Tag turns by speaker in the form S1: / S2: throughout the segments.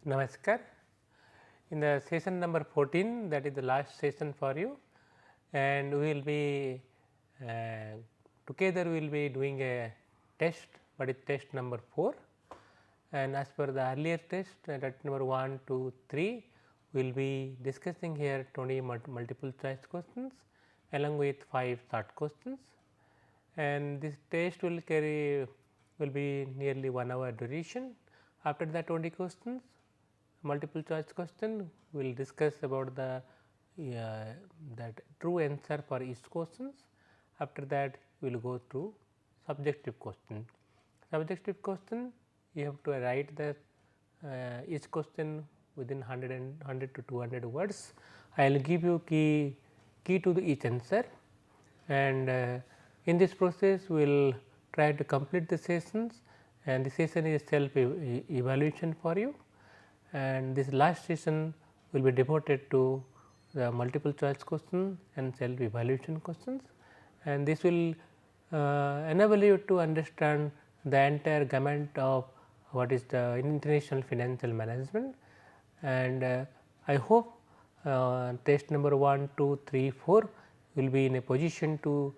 S1: Namaskar. In the session number 14, that is the last session for you, and we will be together we will be doing a test, what is test number 4, and as per the earlier test that number 1, 2, 3, we will be discussing here 20 multiple choice questions along with 5 short questions, and this test will be nearly 1 hour duration. After the 20 questions, multiple choice question, we will discuss about the that true answer for each questions. After that, we will go to subjective question. Subjective question, you have to write the each question within 100 to 200 words. I will give you key to each answer, and in this process we will try to complete the sessions, and the session is self evaluation for you, and this last session will be devoted to the multiple choice question and self evaluation questions, and this will enable you to understand the entire gamut of what is the international financial management, and I hope test number 1, 2, 3, 4 will be in a position to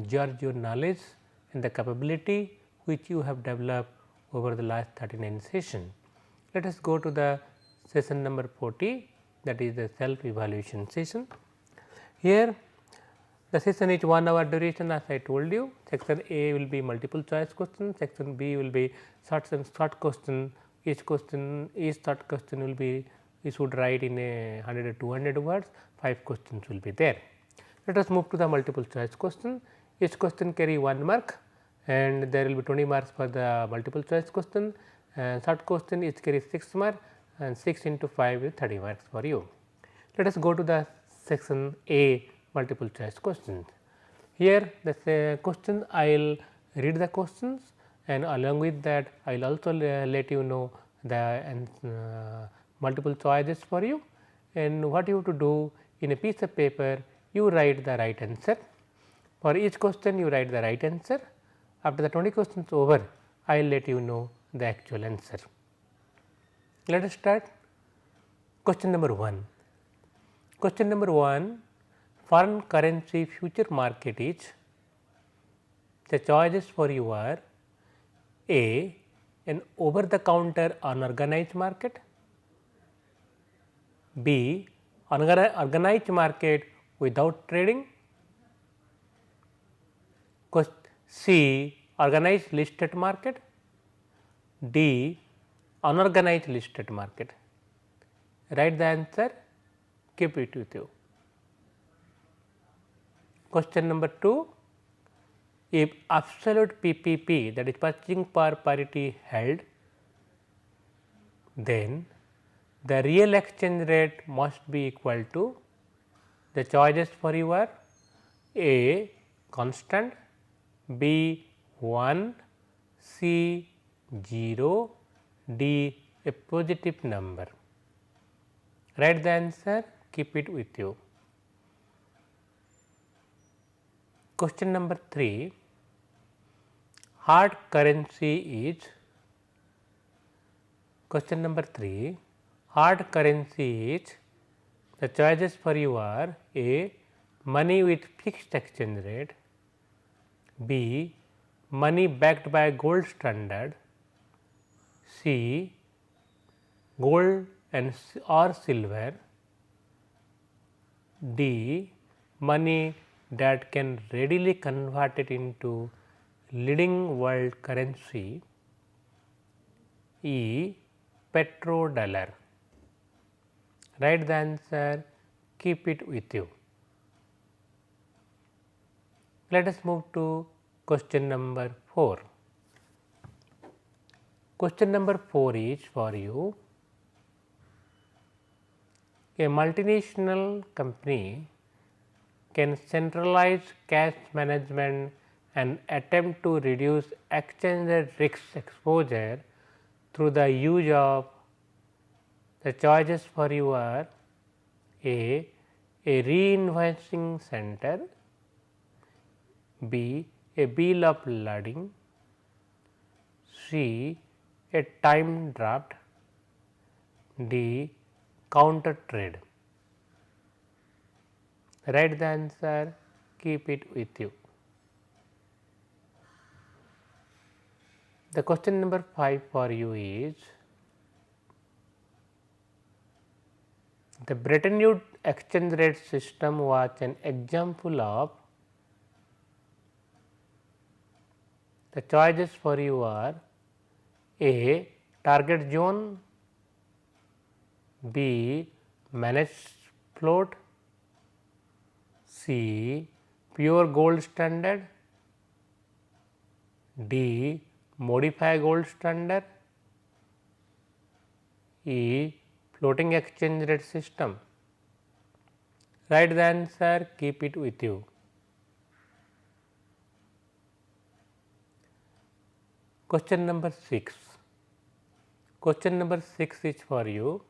S1: judge your knowledge and the capability which you have developed over the last 39 sessions. Let us go to the session number 40, that is the self evaluation session. Here the session is 1 hour duration, as I told you. Section A will be multiple choice question, section B will be short question. Each short question will be, you should write in a 100 to 200 words, 5 questions will be there. Let us move to the multiple choice question. Each question carry 1 mark, and there will be 20 marks for the multiple choice question, and short question each carry 6 marks, and 6 into 5 is 30 marks for you. Let us go to the section A, multiple choice questions. Here the question, I will read the questions, and along with that I will also let you know the multiple choices for you, and what you have to do, in a piece of paper you write the right answer. For each question you write the right answer. After the 20 questions over, I will let you know the actual answer. Let us start. Question number 1. Question number 1, foreign currency future market is, the choices for you are A, an over the counter unorganized market, B, organized market without trading, C, organized listed market, D, unorganized listed market. Write the answer, keep it with you. Question number 2, if absolute PPP, that is purchasing power parity held, then the real exchange rate must be equal to, the choices for you are A, constant, B, 1, C, 0, D, a positive number. Write the answer, keep it with you. Question number 3, hard currency is, question number 3, hard currency is, the choices for you are A, money with fixed exchange rate, B, money backed by gold standard, C, gold and or silver, D, money that can readily convert it into leading world currency, E, petrodollar. Write the answer, keep it with you. Let us move to question number 4. Question number 4 is for you, a multinational company can centralize cash management and attempt to reduce exchange rate risk exposure through the use of, the choices for you are A, re-invoicing center, B, a bill of lading, C, a time draft, D. Counter trade. Write the answer, keep it with you. The question number 5 for you is, the Bretton Woods exchange rate system was an example of. The choices for you are A. Target zone, B. Managed float, C. Pure gold standard, D. Modify gold standard, E. Floating exchange rate system. Write the answer, keep it with you. Question number 6. Question number 6 is for you.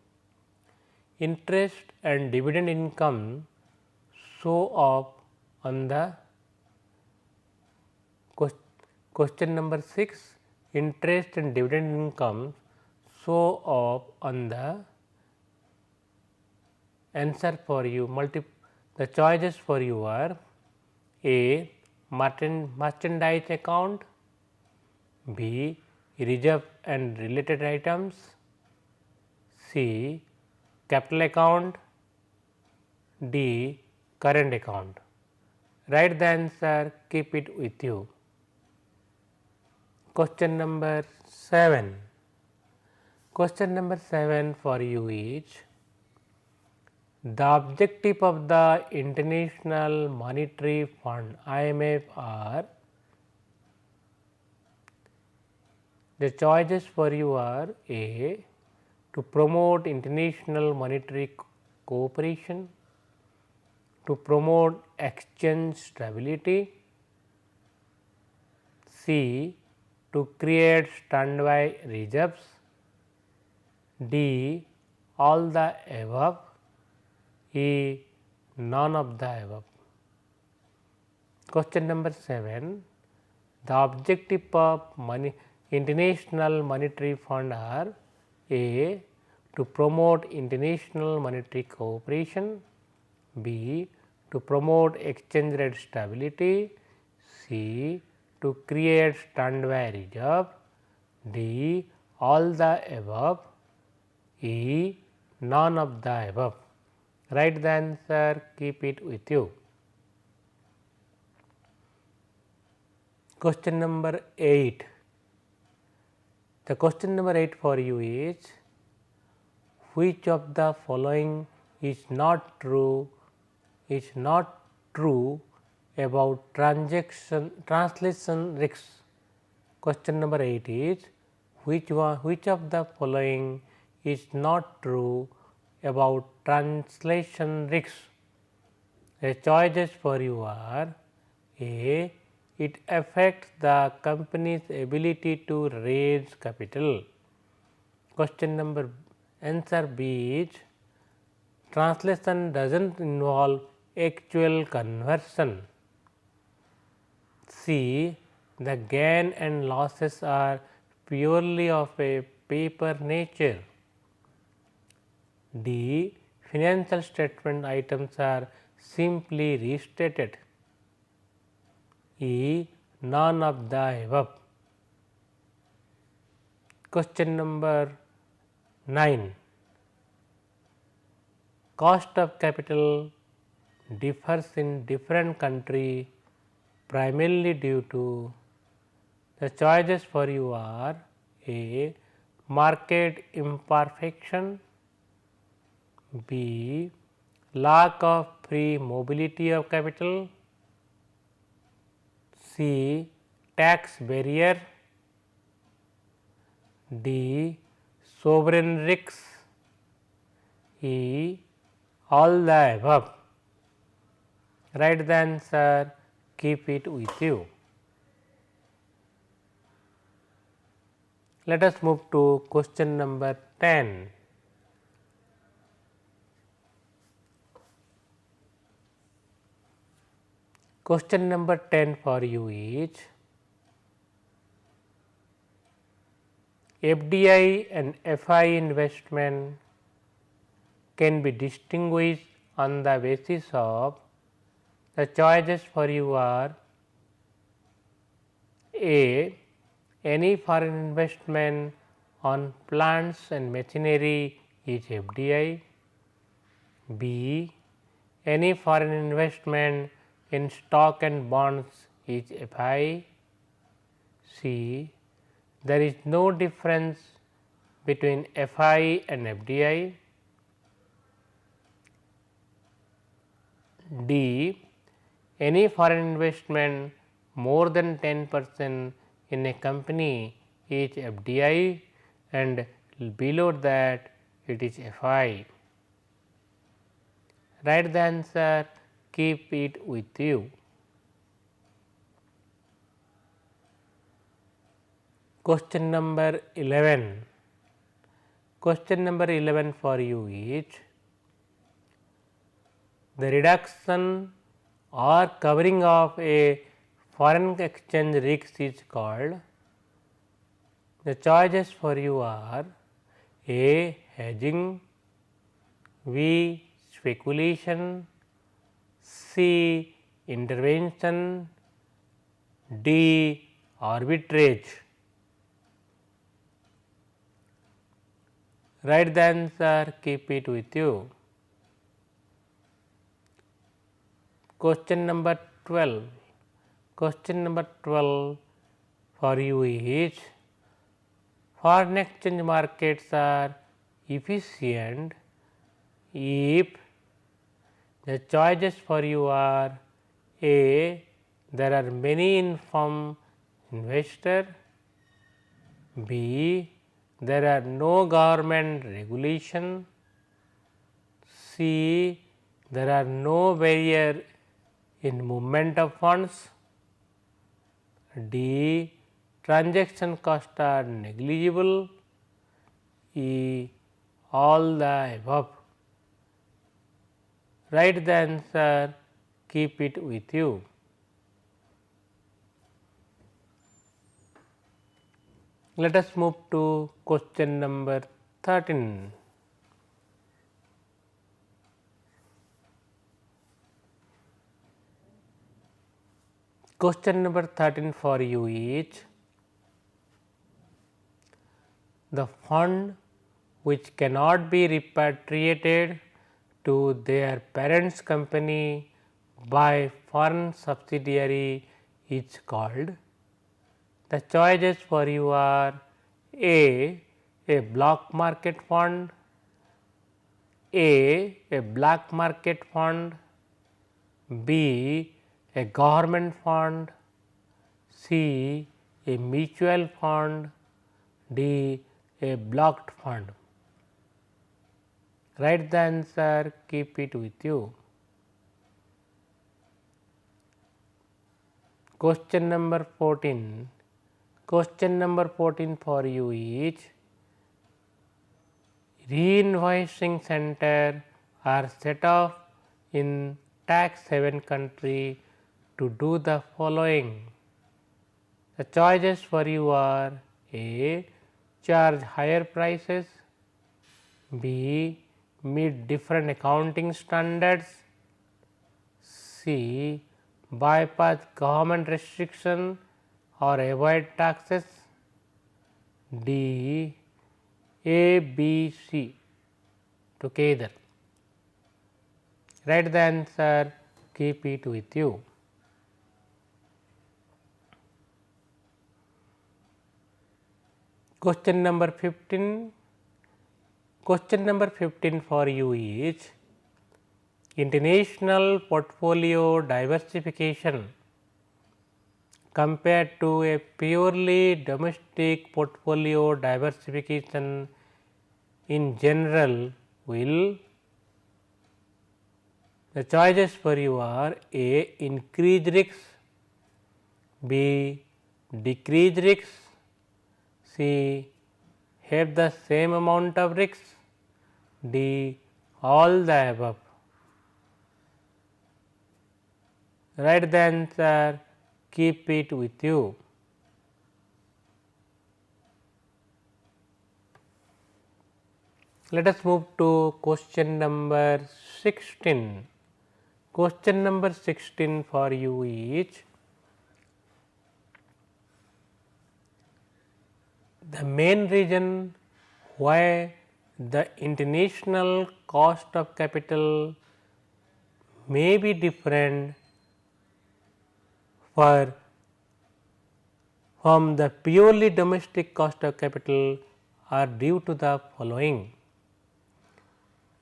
S1: Interest and dividend income show up on the. Question number 6. Interest and dividend income show up on the. Answer for you. The choices for you are A. Merchandise account, B. Reserve and related items, C. Capital account, D. Current account. Write the answer, keep it with you. Question number 7. Question number 7 for you is, the objective of the International Monetary Fund IMF are. The choices for you are A. To promote international monetary cooperation, to promote exchange stability, C. To create standby reserves, D. All the above, E. None of the above. Question number 7. The objective of International Monetary Fund are A. To promote international monetary cooperation, B. To promote exchange rate stability, C. To create standby reserve, D. All the above, E. None of the above. Write the answer, keep it with you. Question number 8. The question number 8 for you is, which of the following is not true about translation risks? Question number 8 is, which of the following is not true about translation risks? The choices for you are A. It affects the company's ability to raise capital. Question number answer B is, translation does not involve actual conversion. C. The gain and losses are purely of a paper nature. D. Financial statement items are simply restated. E. None of the above. Question number 9. Cost of capital differs in different countries primarily due to. The choices for you are A. Market imperfection, B. Lack of free mobility of capital, C. Tax barrier, D. Sovereign risks, E. All the above. Write the answer, keep it with you. Let us move to question number 10. Question number 10 for you is, FDI and FI investment can be distinguished on the basis of the choices for you are A. Any foreign investment on plants and machinery is FDI. B. Any foreign investment in stock and bonds is FI. C. There is no difference between FI and FDI. D. Any foreign investment more than 10% in a company is FDI and below that it is FI. Write the answer, keep it with you. Question number 11. Question number 11 for you is the reduction or covering of a foreign exchange risk is called. The choices for you are A. Hedging, B. Speculation, C. Intervention, D. Arbitrage. Write the answer, keep it with you. Question number 12. Question number 12 for you is foreign exchange markets are efficient if the choices for you are A. There are many informed investors, B. There are no government regulation, C. There are no barrier in movement of funds, D. Transaction costs are negligible, E. All the above. Write the answer, keep it with you. Let us move to question number 13. Question number 13 for you is the fund which cannot be repatriated to their parent's company by foreign subsidiary is called. The choices for you are A. Block market fund, A. Black market fund, B. A government fund, C. A mutual fund, D. A blocked fund. Write the answer, keep it with you. Question number 14. Question number 14 for you is re-invoicing center are set up in tax haven country to do the following. The choices for you are A. Charge higher prices, B. Meet different accounting standards, C. Bypass government restriction or avoid taxes, D. A, B, C together. Write the answer, keep it with you. Question number 15. Question number 15 for you is international portfolio diversification compared to a purely domestic portfolio diversification in general will. The choices for you are A. Increase risks, B. Decrease risks, C. Have the same amount of risks, D. All the above. Write the answer, keep it with you. Let us move to question number 16. Question number 16 for you is the main reason why the international cost of capital may be different from the purely domestic cost of capital are due to the following.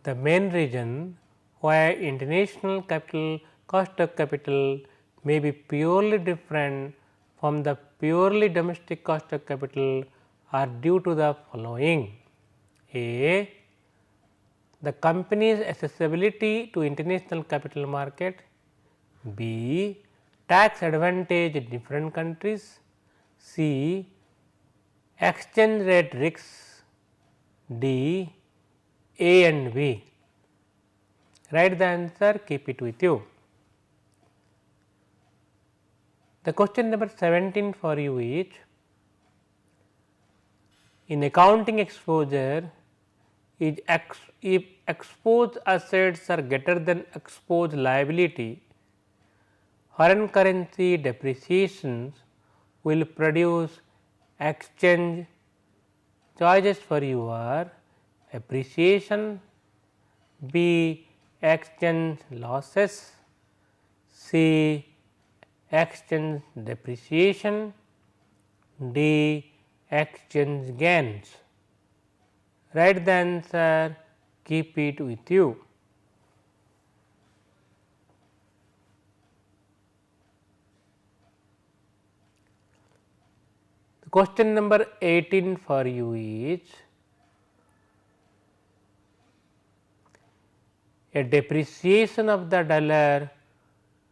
S1: The main reason why international capital cost of capital may be purely different from the purely domestic cost of capital are due to the following. A. The company's accessibility to international capital market. B. Tax advantage in different countries. C. Exchange rate risks. D. A and B. Write the answer, keep it with you. The question number 17 for you is, in accounting exposure, if exposed assets are greater than exposed liability, foreign currency depreciations will produce exchange. Choices for you are appreciation, B. exchange losses, C. exchange depreciation, D. exchange gains. Write the answer, keep it with you. The question number 18 for you is, a depreciation of the dollar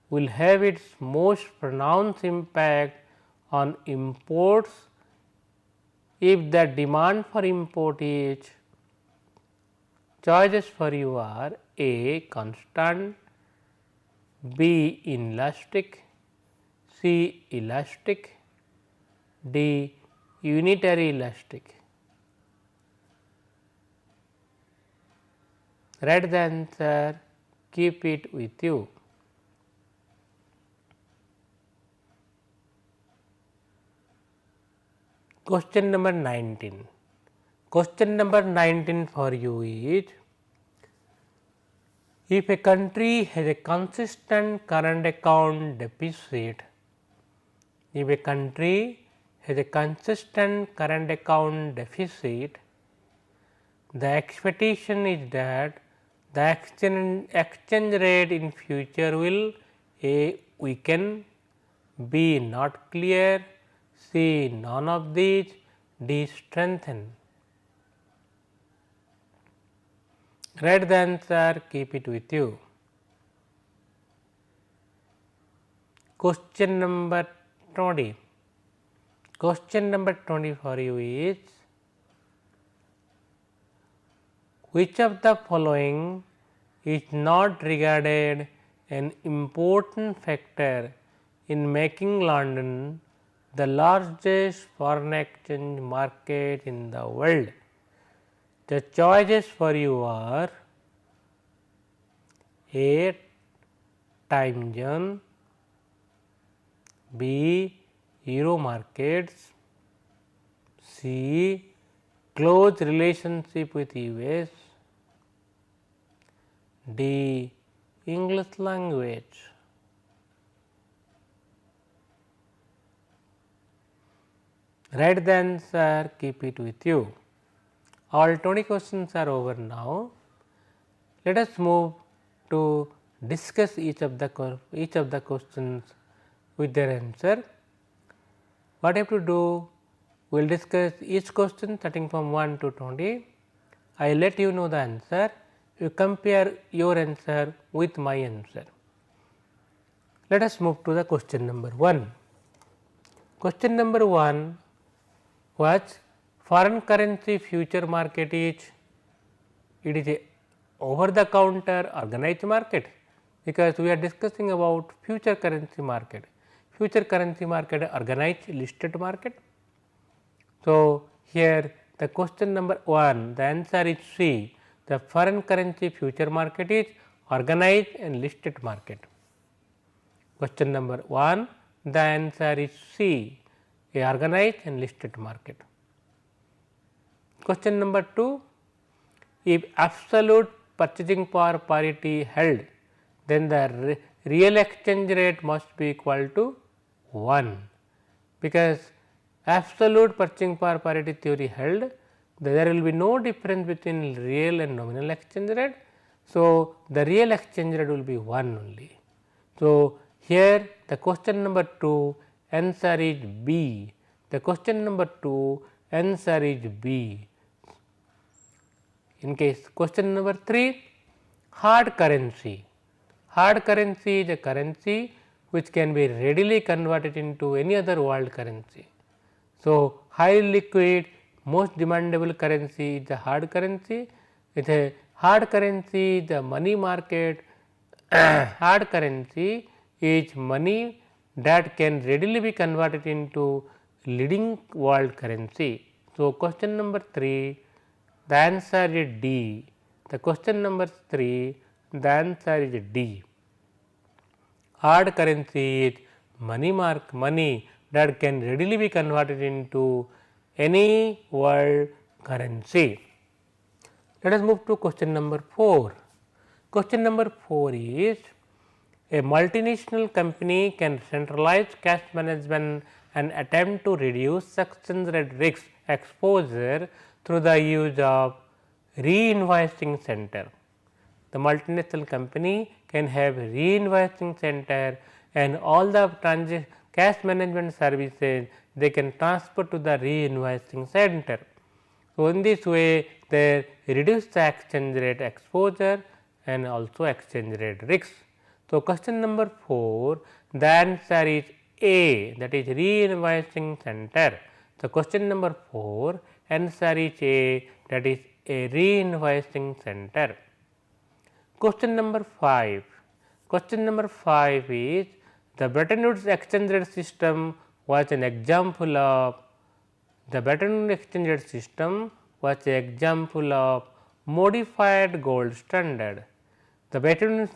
S1: will have its most pronounced impact on imports if the demand for import is. Choices for you are A. constant, B. inelastic, C. elastic, D. unitary elastic. Write the answer, keep it with you. Question number 19. Question number 19 for you is, if a country has a consistent current account deficit, if a country has a consistent current account deficit, the expectation is that the exchange rate in future will A. weaken, B. not clear, C. none of these, D. strengthen. Write the answer, keep it with you. Question number 20. Question number 20 for you is, which of the following is not regarded an important factor in making London the largest foreign exchange market in the world? The choices for you are A. time zone, B. euro markets, C. close relationship with US, D. English language. Write the answer, keep it with you. All 20 questions are over now. Let us move to discuss each of the questions with their answer. What you have to do? We will discuss each question starting from 1 to 20. I will let you know the answer. You compare your answer with my answer. Let us move to the question number 1. Question number 1 was, foreign currency future market is, it is a over the counter organized market, because we are discussing about future currency market. Future currency market organized listed market. So, here the question number 1, the answer is C, The foreign currency future market is organized and listed market. Question number 1, the answer is C, a organized and listed market. Question number 2, if absolute purchasing power parity held, then the real exchange rate must be equal to 1, because absolute purchasing power parity theory held, there will be no difference between real and nominal exchange rate. So, the real exchange rate will be 1 only. So, here the question number 2 answer is B. The question number 2 answer is B. In case question number 3, hard currency. Hard currency is a currency which can be readily converted into any other world currency. So, highly liquid, most demandable currency is the hard currency. With a hard currency, the money market hard currency is money that can readily be converted into leading world currency. So, question number 3, the answer is D. The question number 3, the answer is D. Hard currency is money that can readily be converted into any world currency. Let us move to question number 4. Question number 4 is, a multinational company can centralize cash management and attempt to reduce exchange rate risk exposure through the use of re-invoicing center. The multinational company can have re-invoicing center and all the cash management services they can transfer to the re-invoicing center. So, in this way they reduce the exchange rate exposure and also exchange rate risks. So, question number 4, the answer is A, that is re-invoicing center. So, question number 4 answer is A, that is a re-invoicing center. Question number 5. Question number 5 is, the Bretton Woods exchange rate system was an example of modified gold standard. The Bretton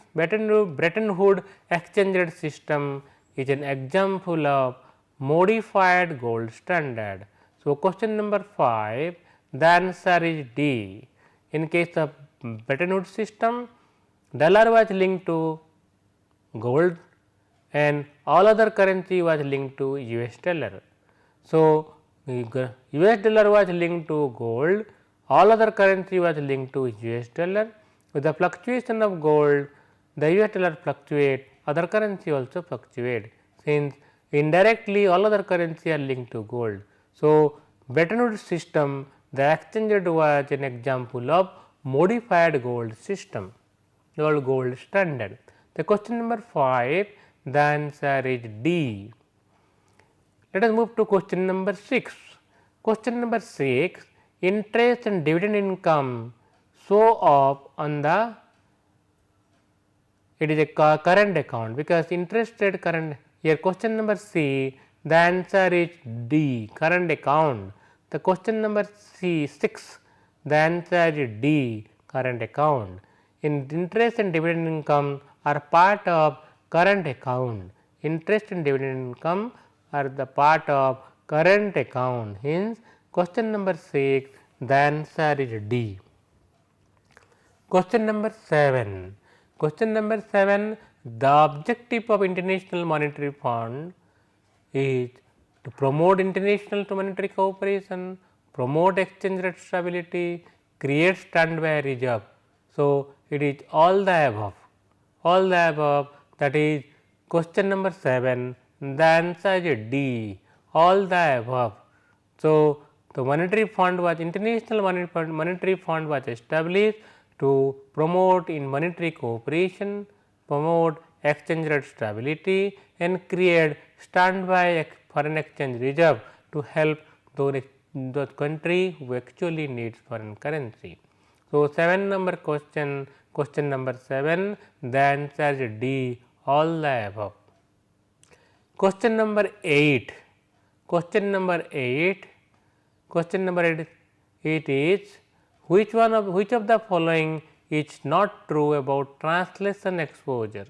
S1: Woods exchange rate system is an example of modified gold standard. So, question number 5, the answer is D. In case of Bretton Woods system, dollar was linked to gold and all other currency was linked to US dollar. So, US dollar was linked to gold, all other currency was linked to US dollar. With the fluctuation of gold, the US dollar fluctuate, other currency also fluctuate, since indirectly all other currency are linked to gold. So, Bretton Woods system, the exchange rate was an example of modified gold system, gold standard. The question number 5, the answer is D. Let us move to question number 6. Question number 6, interest and dividend income show up on the, it is a current account, because interest rate current, here question number C, the answer is D, current account. The question number 6, the answer is D, current account. In interest and dividend income are part of current account. Interest and dividend income are the part of current account. Hence, question number 6, the answer is D. Question number 7. Question number 7, the objective of International Monetary Fund is to promote international monetary cooperation, promote exchange rate stability, create standby reserve. So, it is all the above, that is question number 7, the answer is D, all the above. So, the monetary fund was, International Monetary Fund was established to promote in monetary cooperation, promote exchange rate stability and create standby foreign exchange reserve to help those country who actually needs foreign currency. So, 7 number question number 7, the answer is D, all the above. Question number 8. Question number 8 is, which of the following is not true about translation exposure?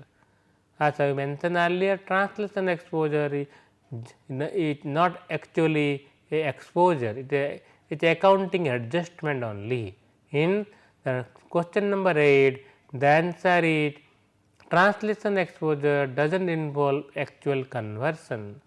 S1: As I mentioned earlier, translation exposure is not actually a exposure, it is accounting adjustment only. In the question number 8, the answer is translation exposure does not involve actual conversion.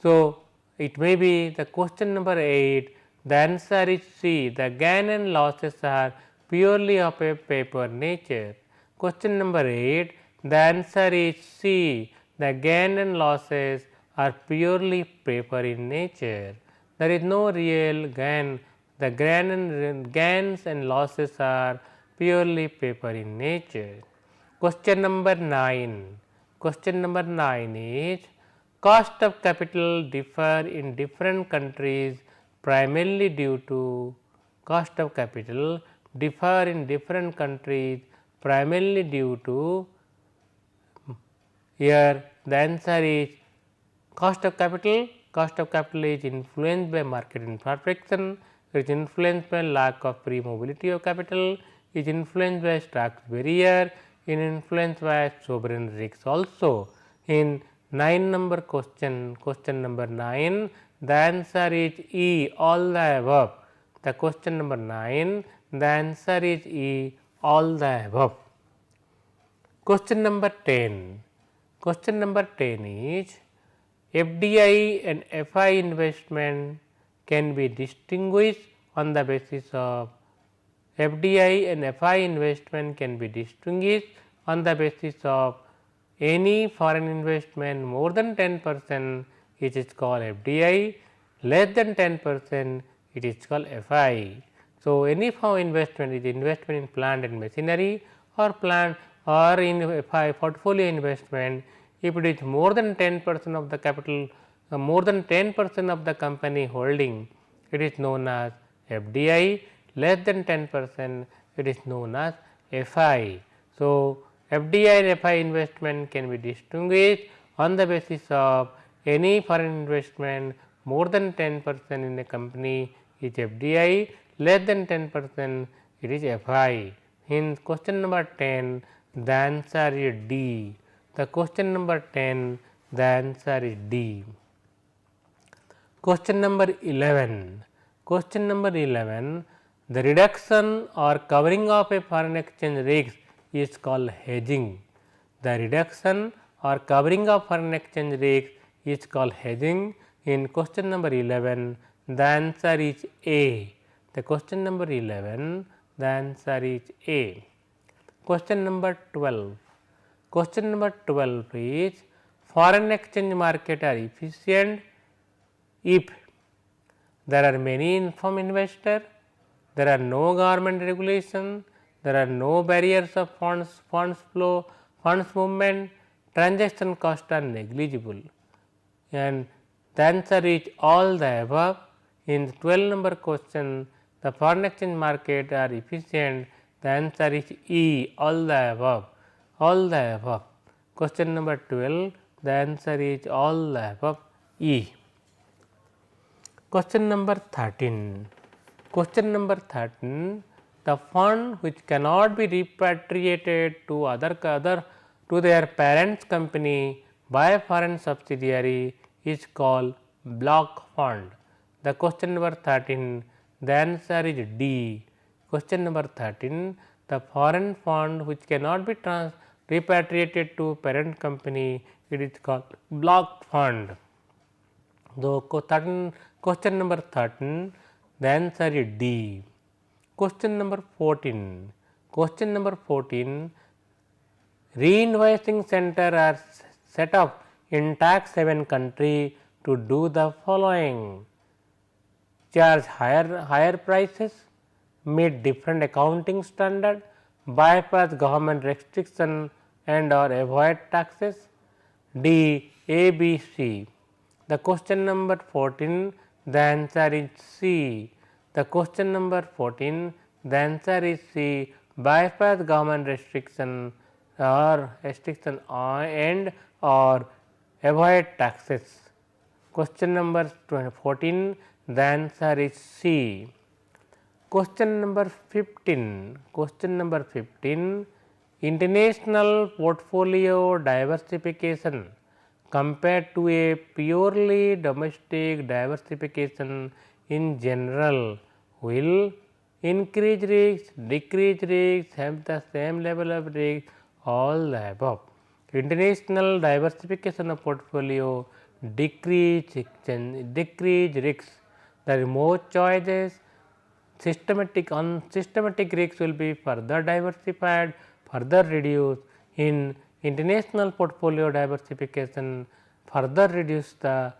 S1: So, it may be the question number 8, the answer is C, the gain and losses are purely of a paper nature. Question number 8, the answer is C, the gain and losses are purely paper in nature. There is no real gain, the gains and losses are purely paper in nature. Question number 9, question number 9 is cost of capital differ in different countries primarily due to cost of capital differ in different countries primarily due to, here the answer is cost of capital. Cost of capital is influenced by market imperfection, it is influenced by lack of free mobility of capital, it is influenced by Stark's barrier, it is influenced by sovereign risks also. In 9 number question, question number 9, the answer is E, all the above. The question number 9, the answer is E, all the above. Question number 10, question number 10 is FDI and FI investment can be distinguished on the basis of FDI and FI investment can be distinguished on the basis of any foreign investment more than 10%, it is called FDI, less than 10%, it is called FI. So, any foreign investment is investment in plant and machinery or plant or in FI portfolio investment. If it is more than 10% of the capital, more than 10% of the company holding, it is known as FDI, less than 10%, it is known as FI. So, FDI and FI investment can be distinguished on the basis of any foreign investment more than 10% in a company is FDI, less than 10% it is FI. In question number 10, the answer is D. The question number 10, the answer is D. Question number 11. Question number 11, the reduction or covering of a foreign exchange risk is called hedging. The reduction or covering of foreign exchange risk is called hedging. In question number 11, the answer is A. The question number 11, the answer is A. Question number 12. Question number 12 is foreign exchange market are efficient if there are many informed investors, there are no government regulation, there are no barriers of funds flow, funds movement, transaction costs are negligible, and the answer is all the above. In the 12 number question, the foreign exchange market are efficient, the answer is E, all the above, all the above. Question number 12, the answer is all the above, E. Question number 13. Question number 13, the fund which cannot be repatriated to to their parent's company by a foreign subsidiary is called block fund. The question number 13, the answer is D. Question number 13, the foreign fund which cannot be repatriated to parent company, it is called block fund. So, question number 13, the answer is D. Question number 14. Question number 14, reinvoicing center are set up in tax haven country to do the following: charge higher prices, meet different accounting standard, bypass government restriction and or avoid taxes. D, A, B, C. The question number 14, the answer is C. The question number 14, the answer is C, bypass government restriction and or avoid taxes. Question number 14, the answer is C. Question number 15. Question number 15. International portfolio diversification compared to a purely domestic diversification in general will increase risks, decrease risks, have the same level of risk, all the above. International diversification of portfolio decrease risks. There are more choices. Systematic risks will be further diversified, further reduced. In international portfolio diversification, further reduce the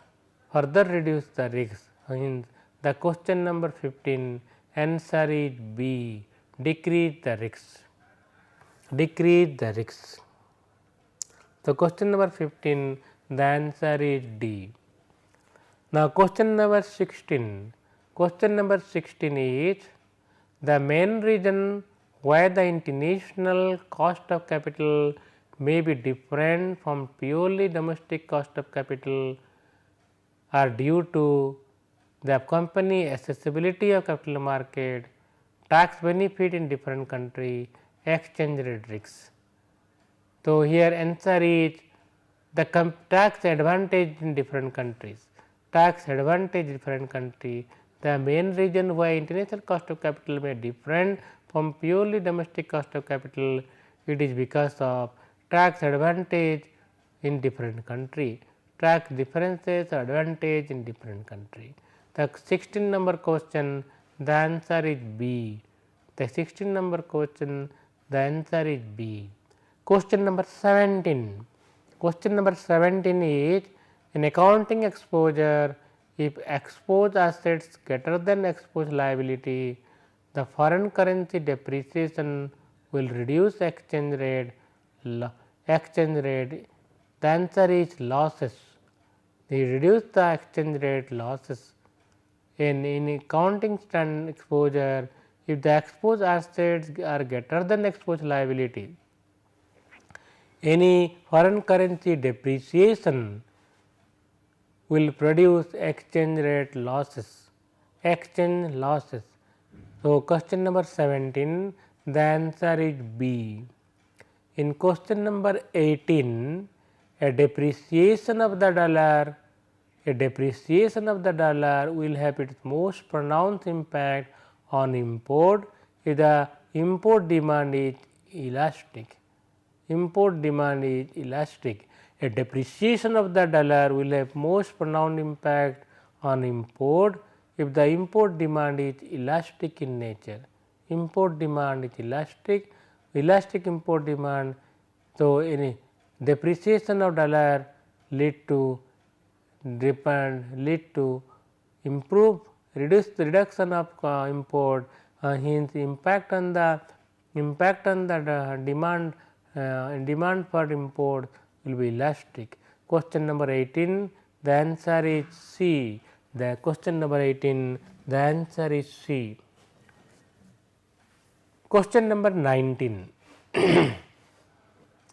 S1: risks. In the question number 15, answer is B, decrease the risks. Decrease the risks. So, question number 15, the answer is D. Now, question number 16. Question number 16 is the main reason why the international cost of capital may be different from purely domestic cost of capital are due to the company accessibility of capital market, tax benefit in different country, exchange rate risks. So, here answer is the tax advantage in different countries, tax advantage in different country. The main reason why international cost of capital may different from purely domestic cost of capital, it is because of tax advantage in different country, tax differences advantage in different country. The 16 number question, the answer is B. The 16 number question, the answer is B. Question number 17. Question number 17 is in accounting exposure, if exposed assets greater than exposed liability, the foreign currency depreciation will reduce exchange rate. The answer is losses. They reduce the exchange rate losses. In accounting exposure, if the exposed assets are greater than exposed liability, any foreign currency depreciation will produce exchange rate losses, exchange losses. So, question number 17, the answer is B. In question number 18, a depreciation of the dollar will have its most pronounced impact on import if the import demand is elastic. Import demand is elastic. A depreciation of the dollar will have most pronounced impact on import if the import demand is elastic in nature. Import demand is elastic, import demand. So, any depreciation of dollar lead to reduction of import, hence impact on the demand for import will be elastic. Question number 18, the answer is C. The question number 18, the answer is C. Question number 19.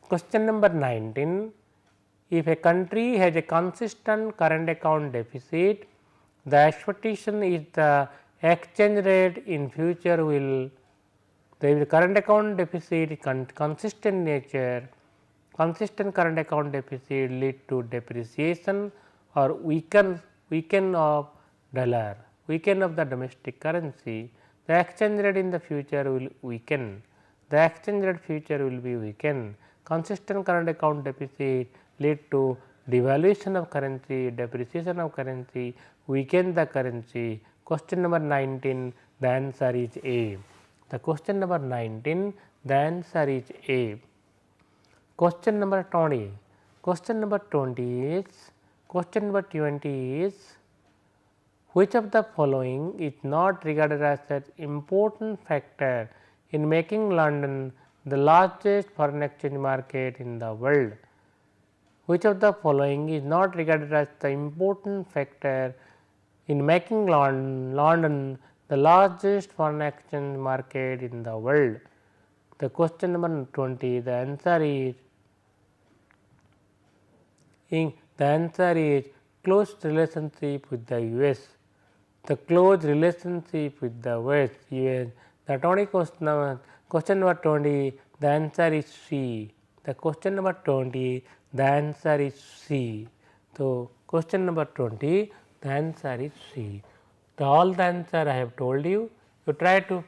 S1: Question number 19, if a country has a consistent current account deficit, the expectation is the exchange rate in future will, the current account deficit consistent nature, consistent current account deficit lead to depreciation or weaken of dollar, weaken of the domestic currency. The exchange rate in the future will weaken, the exchange rate future will be weakened. Consistent current account deficit lead to devaluation of currency, depreciation of currency, weaken the currency. Question number 19, the answer is A. The question number 19, the answer is A. Question number 20. Question number 20 is, question number 20 is, which of the following is not regarded as an important factor in making London the largest foreign exchange market in the world? Which of the following is not regarded as the important factor in making London the largest foreign exchange market in the world? The question number 20, the answer is close relationship with the US. the close relationship with the West. Yes, the 20 question number 20, the answer is C. The question number 20, the answer is C. So, question number 20, the answer is C. So, all the answer I have told you. You try to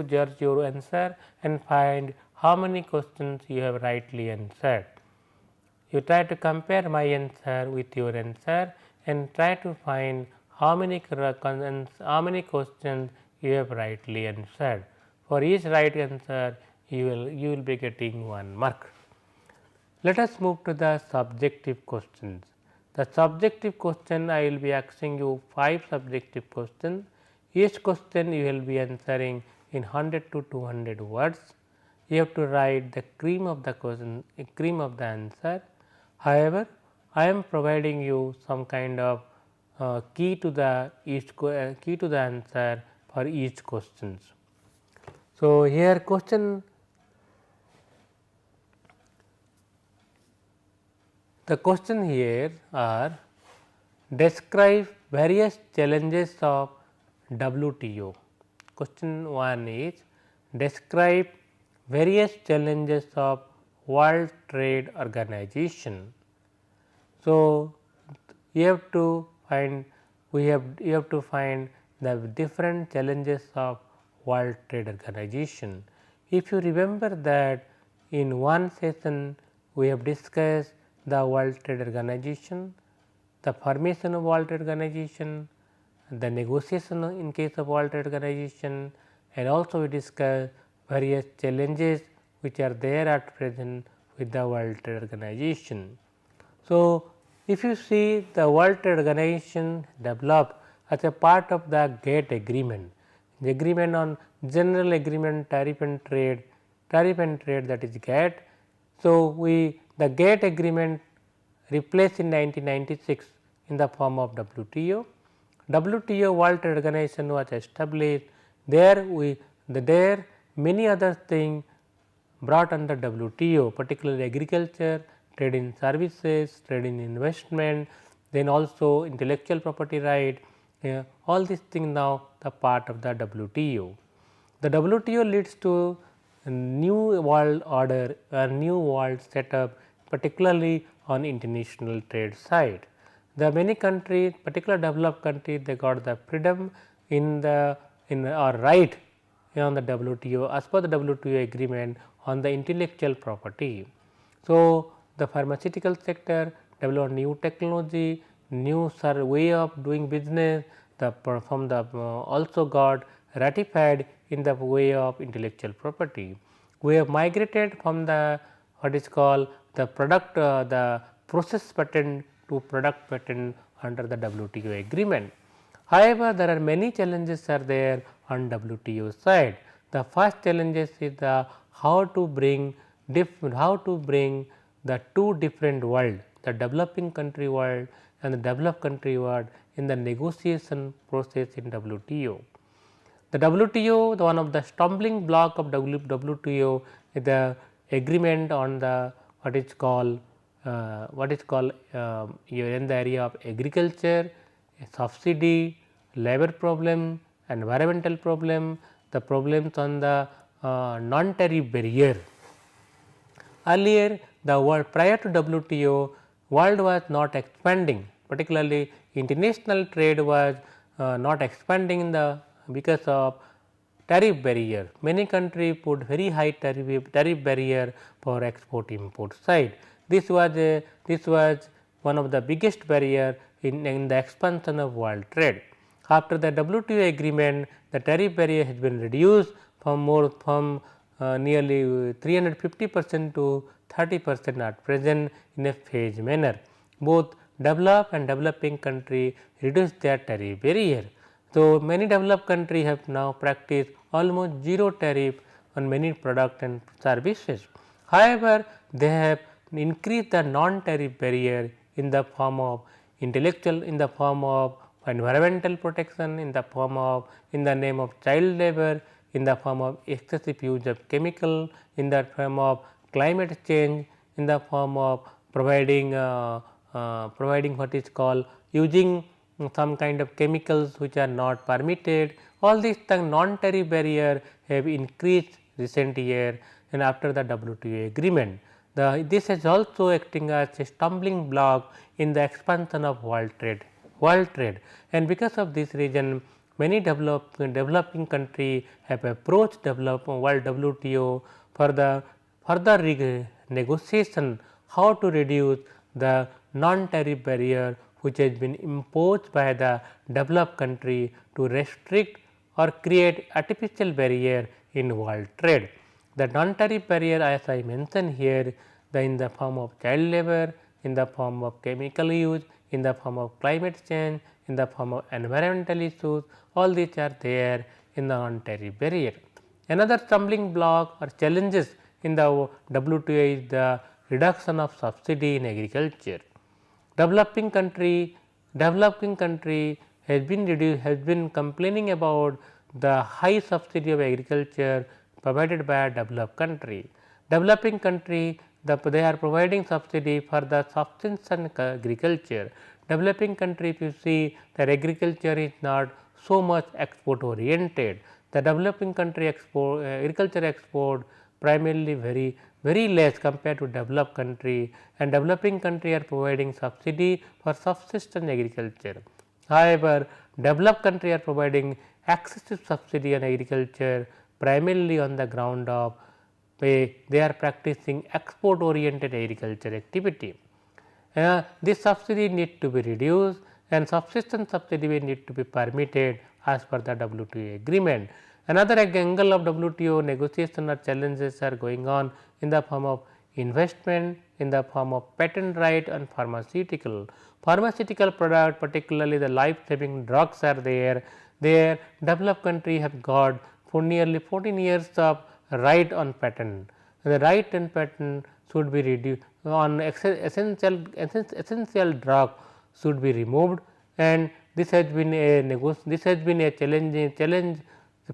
S1: judge your answer and find how many questions you have rightly answered. You try to compare my answer with your answer and try to find how many questions you have rightly answered. For each right answer, you will be getting 1 mark. Let us move to the subjective questions. The subjective question, I will be asking you 5 subjective questions. Each question you will be answering in 100 to 200 words. You have to write the cream of the question, cream of the answer. However, I am providing you some kind of key to the answer for each questions. So, here the question here are describe various challenges of WTO. Question 1 is describe various challenges of World Trade Organization. So, you have to find you have to find the different challenges of World Trade Organization. If you remember that in one session we have discussed the World Trade Organization, the formation of World Trade Organization, the negotiation in case of World Trade Organization, and also we discussed various challenges which are there at present with the World Trade Organization. So, if you see the World Trade Organization developed as a part of the GATT agreement, the agreement on general agreement tariff and trade that is GATT. So, the GATT agreement replaced in 1996 in the form of WTO. WTO World Trade Organization was established. There many other things brought under WTO, particularly agriculture, trade in services, trade in investment, then also intellectual property right, all these things now the part of the WTO. The WTO leads to a new world order, a new world setup, particularly on international trade side. The many countries, particular developed countries, they got the freedom or right on the WTO as per the WTO agreement on the intellectual property. So, the pharmaceutical sector developed new technology, new way of doing business, also got ratified in the way of intellectual property. We have migrated from the what is called the the process patent to product patent under the WTO agreement. However, there are many challenges are there on WTO side. The first challenges is the how to bring the two different world, the developing country world and the developed country world in the negotiation process in WTO. The WTO, one of the stumbling block of WTO is the agreement on the what is called in the area of agriculture, subsidy, labor problem, environmental problem, the problems on the non-tariff barrier. Earlier the world prior to WTO, world was not expanding, particularly international trade was not expanding in the because of tariff barrier. Many countries put very high tariff barrier for export import side. This was one of the biggest barrier in the expansion of world trade. After the WTO agreement, the tariff barrier has been reduced from nearly 350% to 30% at present in a phased manner. Both developed and developing country reduce their tariff barrier. So, many developed countries have now practiced almost zero tariff on many products and services. However, they have increased the non-tariff barrier in the form of in the form of environmental protection, in the name of child labor, in the form of excessive use of chemical, in the form of climate change, in the form of providing what is called using some kind of chemicals which are not permitted. All these non-tariff barrier have increased recent year and after the WTO agreement. This is also acting as a stumbling block in the expansion of world trade, and because of this reason many developing countries have approached world WTO for the further negotiation how to reduce the non-tariff barrier which has been imposed by the developed country to restrict or create artificial barrier in world trade. The non-tariff barrier, as I mentioned here, in the form of child labor, in the form of chemical use, in the form of climate change, in the form of environmental issues, all these are there in the non-tariff barrier. Another stumbling block or challenges in the WTO is the reduction of subsidy in agriculture. Developing country has been complaining about the high subsidy of agriculture provided by a developed country. Developing country they are providing subsidy for the subsistence agriculture. Developing country, if you see that agriculture is not so much export oriented, the developing country agriculture export primarily very less compared to developed country, and developing country are providing subsidy for subsistence agriculture. However, developed country are providing excessive subsidy on agriculture primarily on the ground of they are practicing export oriented agriculture activity. This subsidy need to be reduced and subsistence subsidy will need to be permitted as per the WTO agreement. Another angle of WTO negotiation or challenges are going on in the form of investment, in the form of patent right and pharmaceutical. Pharmaceutical product, particularly the life saving drugs are there. There developed country have got for nearly 14 years of right on patent. The right on patent should be reduced on essential drug should be removed, and this has been a challenge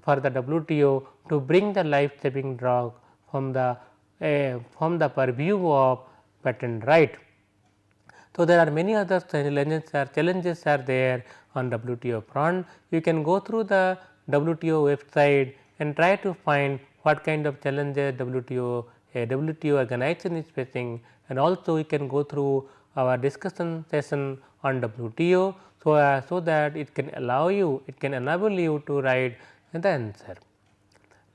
S1: for the WTO to bring the life saving drug from the purview of patent right. So, there are many other challenges are there on WTO front. You can go through the WTO website and try to find what kind of challenges WTO organization is facing, and also you can go through our discussion session on WTO. So that it can enable you to write the answer.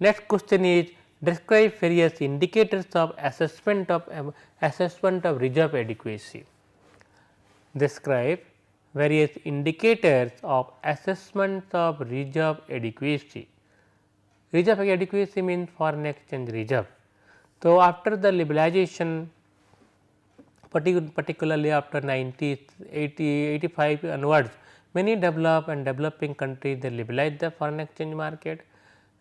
S1: Next question is describe various indicators of assessment of reserve adequacy. Describe various indicators of assessment of reserve adequacy. Reserve adequacy means foreign exchange reserve. So, after the liberalization, particularly after 1985 onwards, many developed and developing countries they liberalized the foreign exchange market.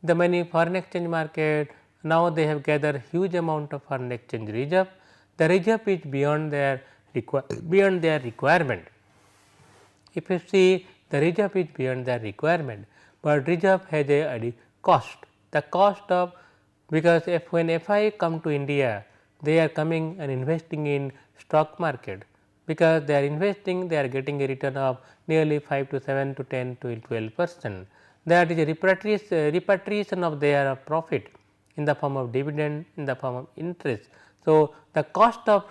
S1: The many foreign exchange market now they have gathered huge amount of foreign exchange reserve. The reserve is beyond their requirement. If you see, the reserve is beyond their requirement, but reserve has a cost. The cost of, because when FI come to India, they are coming and investing in stock market, because they are investing, they are getting a return of nearly 5 to 7 to 10 to 12%. That is a repatriation of their profit in the form of dividend, in the form of interest. So, the cost of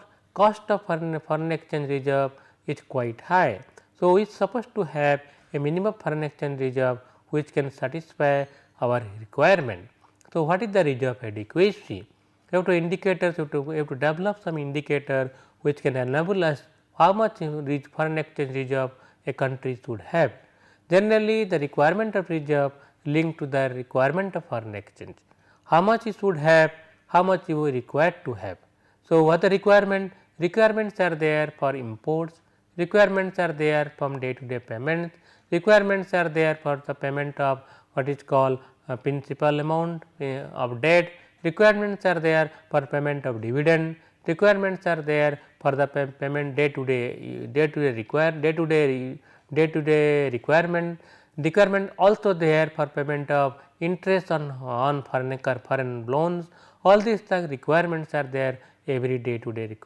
S1: foreign exchange reserve is quite high. So, we are supposed to have a minimum foreign exchange reserve which can satisfy our requirement. So, what is the reserve adequacy? You have to indicators, you have to develop some indicator which can enable us how much foreign exchange reserve a country should have. Generally, the requirement of reserve linked to the requirement of foreign exchange. How much you should have, how much you are required to have. So, what the requirement? Requirements are there for imports, requirements are there from day to day payments, requirements are there for the payment of what is called principal amount of debt, requirements are there for payment of dividend, requirements are there for the payment day to day requirement, also there for payment of interest on foreign loans. All these requirements are there every day to day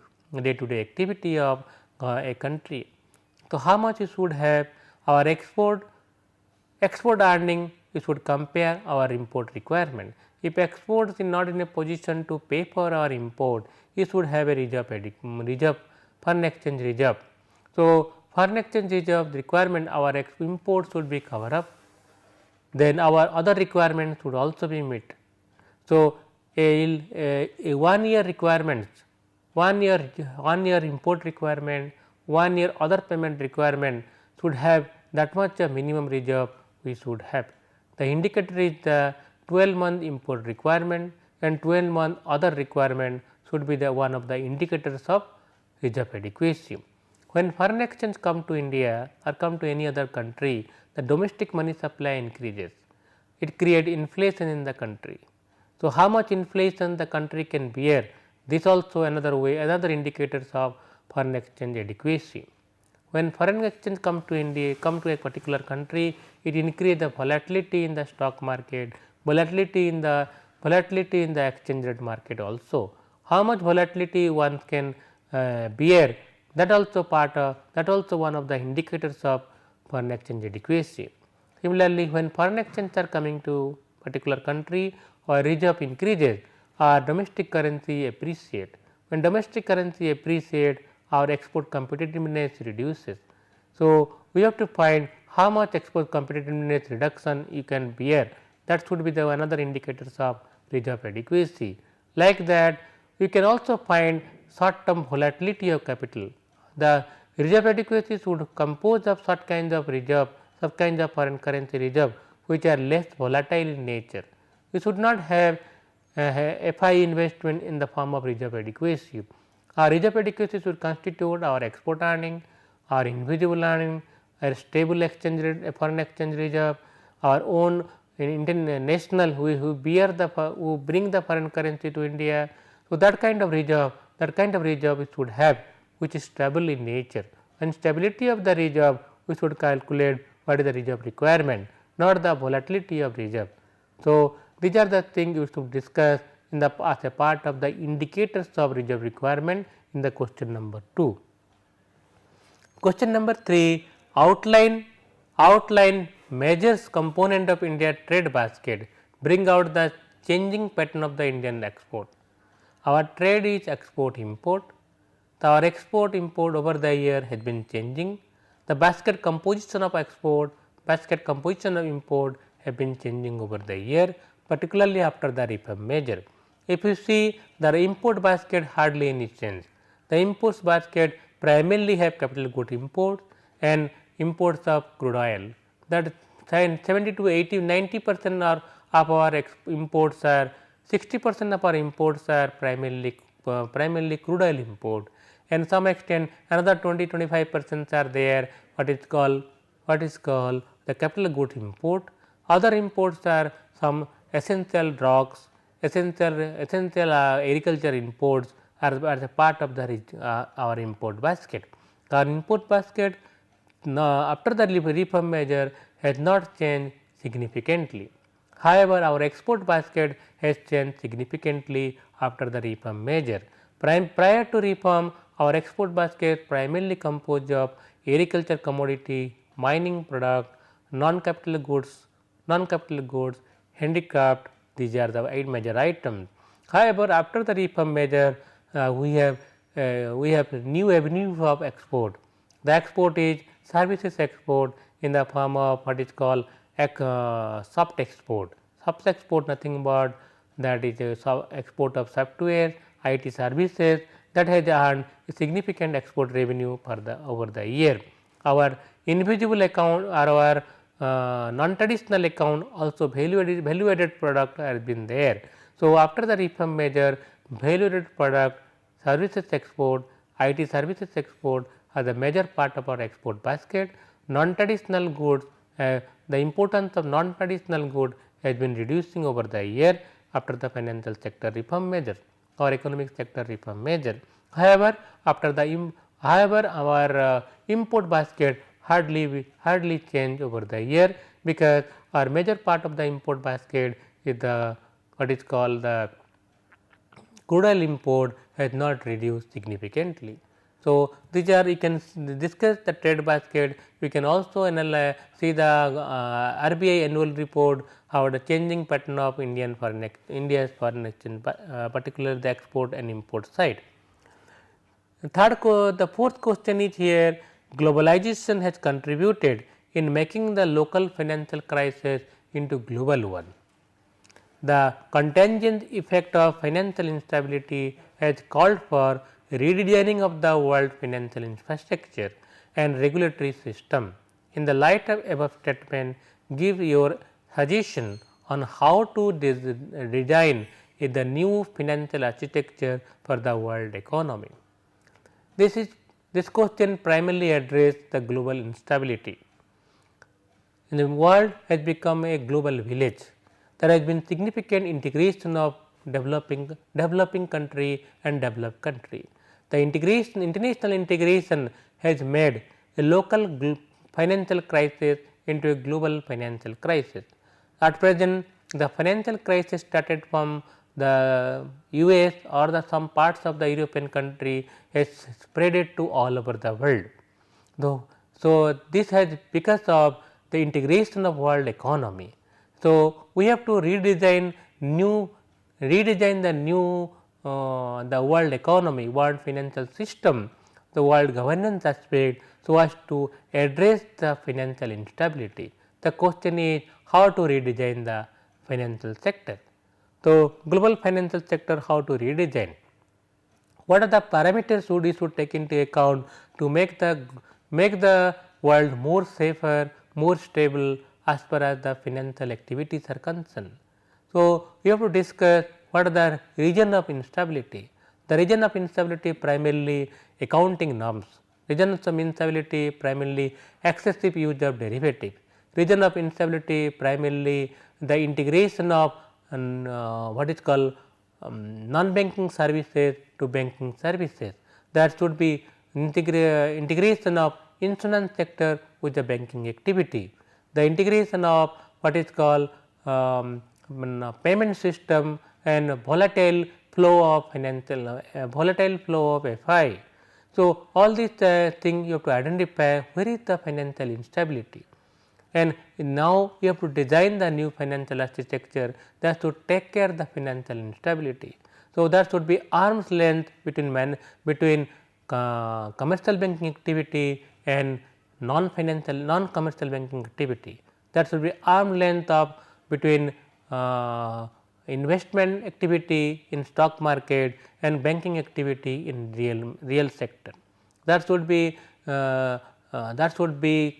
S1: activity of a country. So, how much you should have, our export earning, we should compare our import requirement. If exports is not in a position to pay for our import, we should have a reserve foreign exchange reserve. So, foreign exchange reserve requirement, our imports should be covered up, then our other requirements should also be met. So, a 1 year requirements, 1 year import requirement, 1 year other payment requirement should have that much a minimum reserve we should have. The indicator is the 12-month import requirement and 12-month other requirement should be the one of the indicators of reserve adequacy. When foreign exchange come to India or come to any other country, the domestic money supply increases, it creates inflation in the country. So, how much inflation the country can bear, this also another way, another indicators of foreign exchange adequacy. When foreign exchange come to India, come to a particular country, it increase the volatility in the stock market, volatility in the exchange rate market also. How much volatility one can bear, that also one of the indicators of foreign exchange adequacy. Similarly, when foreign exchange are coming to particular country or reserve increases, our domestic currency appreciate. When domestic currency appreciate, our export competitiveness reduces. So, we have to find how much export competitiveness reduction you can bear, that should be the another indicators of reserve adequacy. Like that, we can also find short term volatility of capital. The reserve adequacy should compose of such kinds of reserve, such kinds of foreign currency reserve which are less volatile in nature. We should not have FI investment in the form of reserve adequacy. Our reserve adequacy should constitute our export earning, our invisible earning, our stable exchange rate, foreign exchange reserve, our own national who bring the foreign currency to India. So, that kind of reserve we should have, which is stable in nature, and stability of the reserve we should calculate what is the reserve requirement, not the volatility of reserve. So, these are the things you should discuss in the as a part of the indicators of reserve requirement in the question number 2. Question number 3, outline measures component of India trade basket, bring out the changing pattern of the Indian export. Our trade is export import. Our export import over the year has been changing. The basket composition of export, basket composition of import have been changing over the year, particularly after the reform measure. If you see, the import basket hardly any change. The imports basket primarily have capital good imports and imports of crude oil, that 70 to 80 90% of our imports are 60% of our imports are primarily crude oil import, and some extent another 20-25% are there what is called the capital good import. Other imports are some essential drugs, essential agriculture imports are a part of the our import basket. Our import basket after the reform measure has not changed significantly. However, our export basket has changed significantly after the reform measure. Prior to reform, our export basket primarily composed of agriculture commodity, mining product, non-capital goods, handicraft, these are the 8 major items. However, after the reform measure, we have new avenue of export. The export is services export in the form of what is called soft export. Soft export nothing but that is a export of software, IT services, that has earned a significant export revenue for the over the year. Our invisible account or our non-traditional account also value added product has been there. So, after the reform measure, value added product, services export, IT services export are the major part of our export basket. Non-traditional goods, the importance of non-traditional goods has been reducing over the year after the financial sector reform measure or economic sector reform measure. However, our import basket hardly change over the year, because our major part of the import basket is the what is called the crude oil import has not reduced significantly. So, these are you can discuss the trade basket. We can also see the RBI annual report, how the changing pattern of India's foreign exchange, particularly the export and import side. The fourth question is here, globalization has contributed in making the local financial crisis into global one. The contingent effect of financial instability has called for redesigning of the world financial infrastructure and regulatory system. In the light of above statement, give your suggestion on how to design the new financial architecture for the world economy. This question primarily addressed the global instability. The world has become a global village. There has been significant integration of developing country and developed country. The international integration has made a local financial crisis into a global financial crisis. At present, the financial crisis started from the US or the some parts of the European country has spread it to all over the world. So, this has because of the integration of world economy. So, we have to redesign the new the world economy, world financial system, the world governance aspect, so as to address the financial instability. The question is how to redesign the financial sector. So, global financial sector how to redesign. What are the parameters we should take into account to make the world more safer, more stable as far as the financial activities are concerned. So, we have to discuss what are the region of instability. The region of instability primarily accounting norms, regions of instability primarily excessive use of derivatives, region of instability primarily the integration of what is called non-banking services to banking services. That should be integration of insurance sector with the banking activity, the integration of what is called payment system and volatile flow of volatile flow of FI. So, all these things you have to identify where is the financial instability, and now you have to design the new financial architecture that should take care of the financial instability. So, that should be arm's length between commercial banking activity and non-commercial banking activity. That should be arm's length of between investment activity in stock market and banking activity in real sector. That should be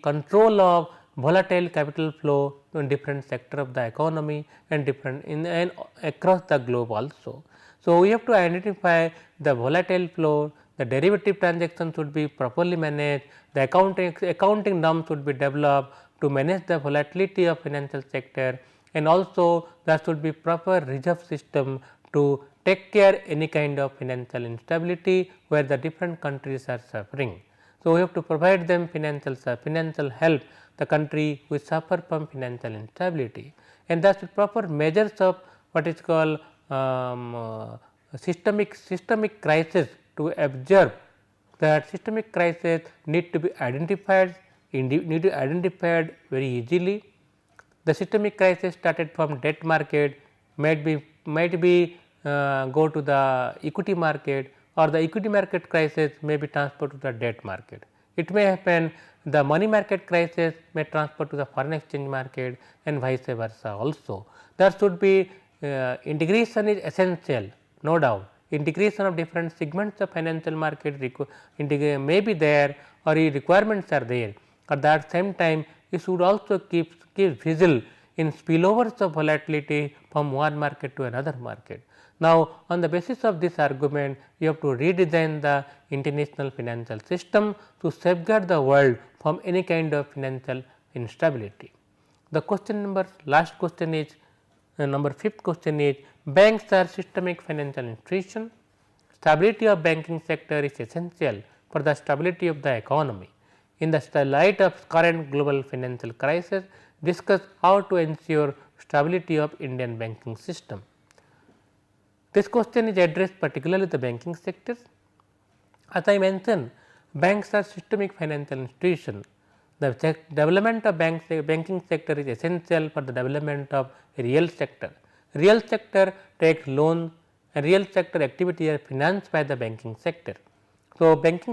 S1: control of volatile capital flow in different sector of the economy and and across the globe also. So, we have to identify the volatile flow, the derivative transaction should be properly managed, the accounting norms should be developed to manage the volatility of financial sector, and also there should be proper reserve system to take care any kind of financial instability where the different countries are suffering. So, we have to provide them financial help the country which suffer from financial instability, and that is proper measures of what is called systemic crisis to observe that systemic crisis need to be identified very easily. The systemic crisis started from debt market, might be go to the equity market, or the equity market crisis may be transferred to the debt market. It may happen the money market crisis may transfer to the foreign exchange market and vice versa also. There should be integration is essential, no doubt. Integration of different segments of financial market may be there or requirements are there. At that same time, you should also keep vigil in spillovers of volatility from one market to another market. Now, on the basis of this argument, you have to redesign the international financial system to safeguard the world from any kind of financial instability. The last question is number 5th question is, banks are systemic financial institution. Stability of banking sector is essential for the stability of the economy. In the light of current global financial crisis, discuss how to ensure stability of Indian banking system. This question is addressed particularly the banking sectors. As I mentioned, banks are systemic financial institutions. The development of banking sector is essential for the development of real sector. Real sector takes loans and real sector activity are financed by the banking sector. So, banking